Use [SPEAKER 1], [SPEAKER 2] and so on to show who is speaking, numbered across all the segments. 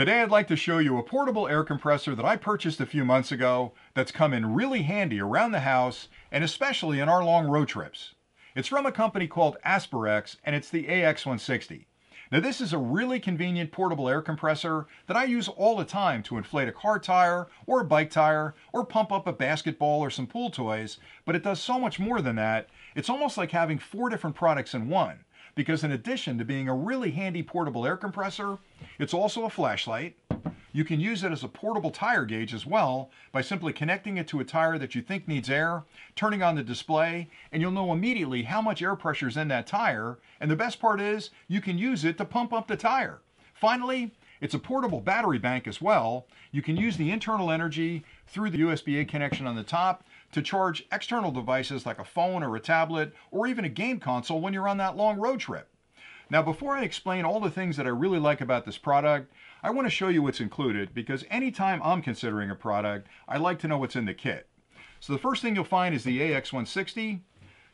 [SPEAKER 1] Today I'd like to show you a portable air compressor that I purchased a few months ago that's come in really handy around the house and especially in our long road trips. It's from a company called AsperX and it's the AX160. Now this is a really convenient portable air compressor that I use all the time to inflate a car tire or a bike tire or pump up a basketball or some pool toys, but it does so much more than that. It's almost like having 4 different products in one. Because in addition to being a really handy portable air compressor, it's also a flashlight. You can use it as a portable tire gauge as well by simply connecting it to a tire that you think needs air, turning on the display, and you'll know immediately how much air pressure is in that tire. And the best part is you can use it to pump up the tire. Finally, it's a portable battery bank as well. You can use the internal energy through the USB-A connection on the top to charge external devices like a phone or a tablet or even a game console when you're on that long road trip. Now, before I explain all the things that I really like about this product, I want to show you what's included because anytime I'm considering a product, I like to know what's in the kit. So the first thing you'll find is the AX160.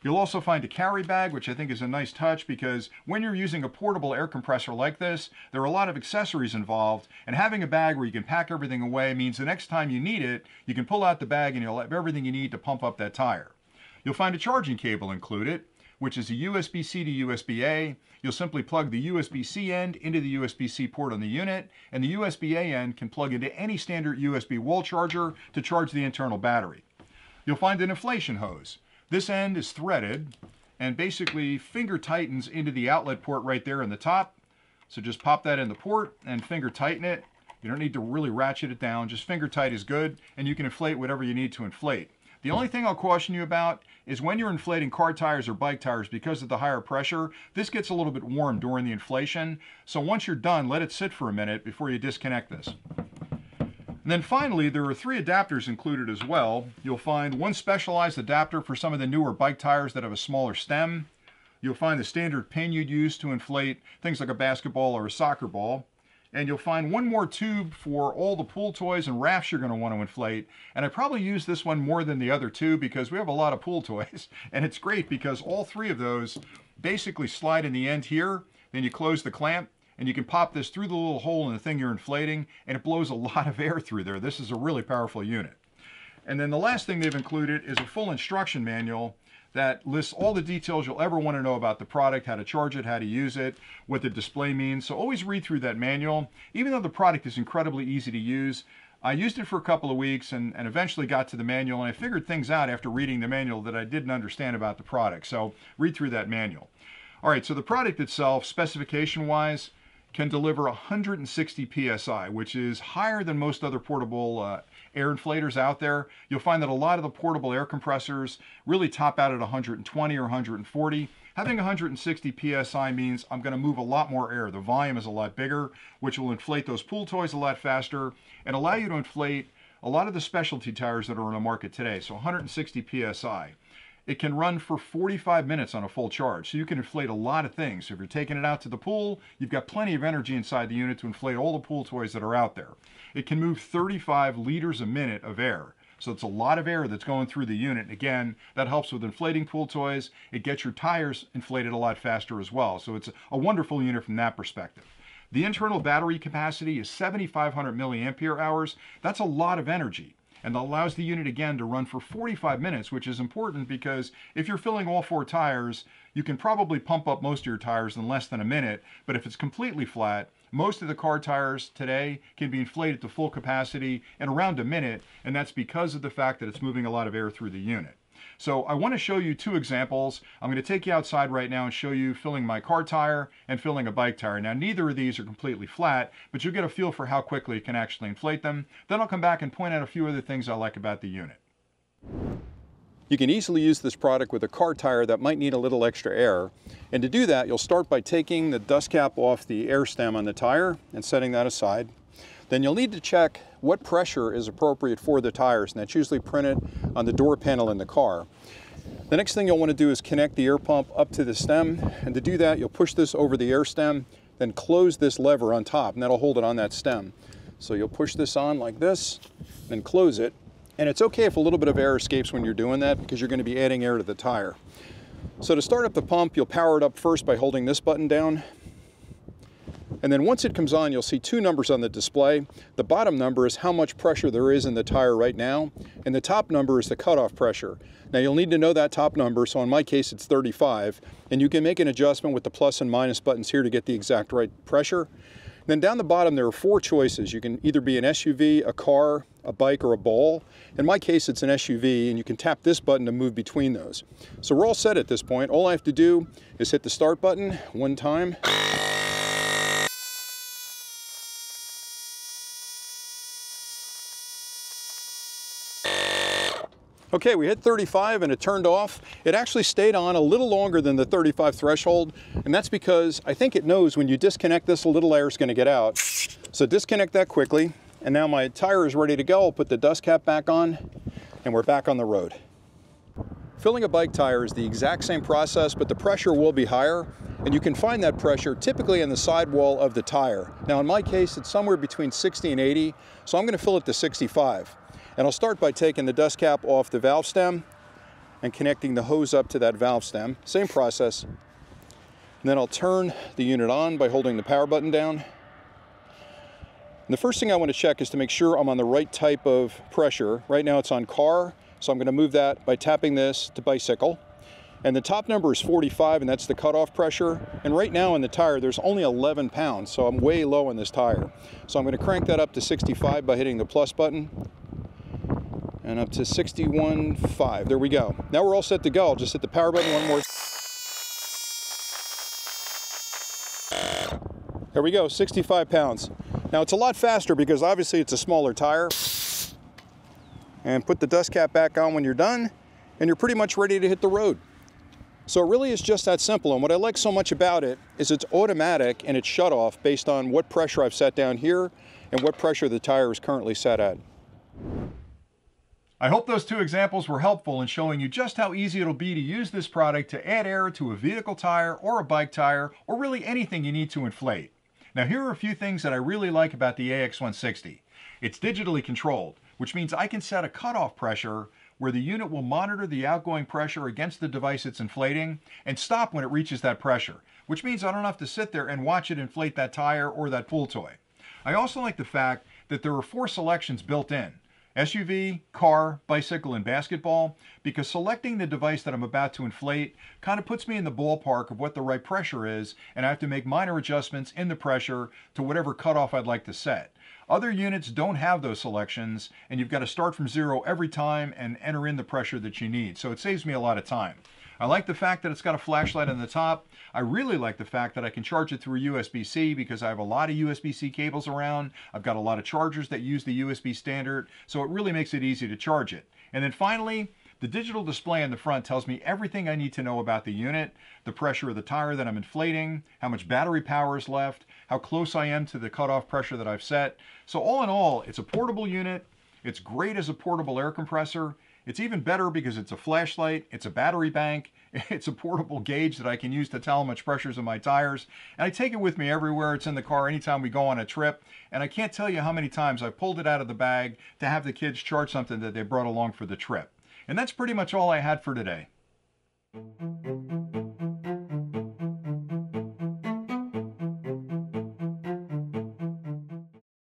[SPEAKER 1] You'll also find a carry bag, which I think is a nice touch because when you're using a portable air compressor like this, there are a lot of accessories involved, and having a bag where you can pack everything away means the next time you need it, you can pull out the bag and you'll have everything you need to pump up that tire. You'll find a charging cable included, which is a USB-C to USB-A. You'll simply plug the USB-C end into the USB-C port on the unit, and the USB-A end can plug into any standard USB wall charger to charge the internal battery. You'll find an inflation hose. This end is threaded and basically finger tightens into the outlet port right there in the top. So just pop that in the port and finger tighten it. You don't need to really ratchet it down, just finger tight is good, and you can inflate whatever you need to inflate. The only thing I'll caution you about is when you're inflating car tires or bike tires, because of the higher pressure, this gets a little bit warm during the inflation. So once you're done, let it sit for a minute before you disconnect this. And then finally, there are 3 adapters included as well. You'll find one specialized adapter for some of the newer bike tires that have a smaller stem. You'll find the standard pin you'd use to inflate things like a basketball or a soccer ball. And you'll find one more tube for all the pool toys and rafts you're going to want to inflate. And I probably use this one more than the other 2 because we have a lot of pool toys. And it's great because all 3 of those basically slide in the end here. Then you close the clamp. And you can pop this through the little hole in the thing you're inflating, and it blows a lot of air through there. This is a really powerful unit. And then the last thing they've included is a full instruction manual that lists all the details you'll ever want to know about the product, how to charge it, how to use it, what the display means. So always read through that manual. Even though the product is incredibly easy to use, I used it for a couple of weeks and eventually got to the manual, and I figured things out after reading the manual that I didn't understand about the product. So read through that manual. All right, so the product itself, specification-wise, can deliver 160 psi, which is higher than most other portable air inflators out there. You'll find that a lot of the portable air compressors really top out at 120 or 140. Having 160 psi means I'm going to move a lot more air. The volume is a lot bigger, which will inflate those pool toys a lot faster and allow you to inflate a lot of the specialty tires that are on the market today. So 160 psi. It can run for 45 minutes on a full charge, so you can inflate a lot of things. So if you're taking it out to the pool, you've got plenty of energy inside the unit to inflate all the pool toys that are out there. It can move 35 liters a minute of air. So it's a lot of air that's going through the unit. Again, that helps with inflating pool toys. It gets your tires inflated a lot faster as well. So it's a wonderful unit from that perspective. The internal battery capacity is 7,500 milliampere hours. That's a lot of energy. And that allows the unit again to run for 45 minutes, which is important because if you're filling all 4 tires, you can probably pump up most of your tires in less than a minute. But if it's completely flat, most of the car tires today can be inflated to full capacity in around a minute, and that's because of the fact that it's moving a lot of air through the unit. So I want to show you 2 examples. I'm going to take you outside right now and show you filling my car tire and filling a bike tire. Now, neither of these are completely flat, but you'll get a feel for how quickly you can actually inflate them. Then I'll come back and point out a few other things I like about the unit. You can easily use this product with a car tire that might need a little extra air. And to do that, you'll start by taking the dust cap off the air stem on the tire and setting that aside. Then you'll need to check what pressure is appropriate for the tires, and that's usually printed on the door panel in the car. The next thing you'll want to do is connect the air pump up to the stem, and to do that you'll push this over the air stem, then close this lever on top, and that'll hold it on that stem. So you'll push this on like this, then close it, and it's okay if a little bit of air escapes when you're doing that because you're going to be adding air to the tire. So to start up the pump, you'll power it up first by holding this button down. And then once it comes on, you'll see two numbers on the display. The bottom number is how much pressure there is in the tire right now, and the top number is the cutoff pressure. Now you'll need to know that top number, so in my case it's 35, and you can make an adjustment with the plus and minus buttons here to get the exact right pressure. Then down the bottom there are four choices. You can either be an SUV, a car, a bike, or a ball. In my case it's an SUV, and you can tap this button to move between those. So we're all set at this point. All I have to do is hit the start button one time. Okay, we hit 35 and it turned off. It actually stayed on a little longer than the 35 threshold, and that's because I think it knows when you disconnect this, a little air is going to get out. So disconnect that quickly, and now my tire is ready to go. I'll put the dust cap back on, and we're back on the road. Filling a bike tire is the exact same process, but the pressure will be higher, and you can find that pressure typically in the sidewall of the tire. Now in my case, it's somewhere between 60 and 80, so I'm going to fill it to 65. And I'll start by taking the dust cap off the valve stem and connecting the hose up to that valve stem. Same process. And then I'll turn the unit on by holding the power button down. And the first thing I want to check is to make sure I'm on the right type of pressure. Right now it's on car, so I'm going to move that by tapping this to bicycle. And the top number is 45, and that's the cutoff pressure. And right now in the tire, there's only 11 pounds, so I'm way low on this tire. So I'm going to crank that up to 65 by hitting the plus button. And up to 61.5. There we go. Now we're all set to go. I'll just hit the power button one more. There we go, 65 pounds. Now it's a lot faster because obviously it's a smaller tire. And put the dust cap back on when you're done, and you're pretty much ready to hit the road. So it really is just that simple. And what I like so much about it is it's automatic and it's shut off based on what pressure I've set down here and what pressure the tire is currently set at. I hope those two examples were helpful in showing you just how easy it'll be to use this product to add air to a vehicle tire or a bike tire, or really anything you need to inflate. Now here are a few things that I really like about the AX160. It's digitally controlled, which means I can set a cutoff pressure where the unit will monitor the outgoing pressure against the device it's inflating and stop when it reaches that pressure, which means I don't have to sit there and watch it inflate that tire or that pool toy. I also like the fact that there are 4 selections built in: SUV, car, bicycle, and basketball, because selecting the device that I'm about to inflate kind of puts me in the ballpark of what the right pressure is, and I have to make minor adjustments in the pressure to whatever cutoff I'd like to set. Other units don't have those selections, and you've got to start from zero every time and enter in the pressure that you need, so it saves me a lot of time. I like the fact that it's got a flashlight on the top. I really like the fact that I can charge it through USB-C because I have a lot of USB-C cables around. I've got a lot of chargers that use the USB standard, so it really makes it easy to charge it. And then finally, the digital display in the front tells me everything I need to know about the unit, the pressure of the tire that I'm inflating, how much battery power is left, how close I am to the cutoff pressure that I've set. So all in all, it's a portable unit. It's great as a portable air compressor. It's even better because it's a flashlight, it's a battery bank, it's a portable gauge that I can use to tell how much pressure is in my tires. And I take it with me everywhere. It's in the car anytime we go on a trip. And I can't tell you how many times I've pulled it out of the bag to have the kids charge something that they brought along for the trip. And that's pretty much all I had for today.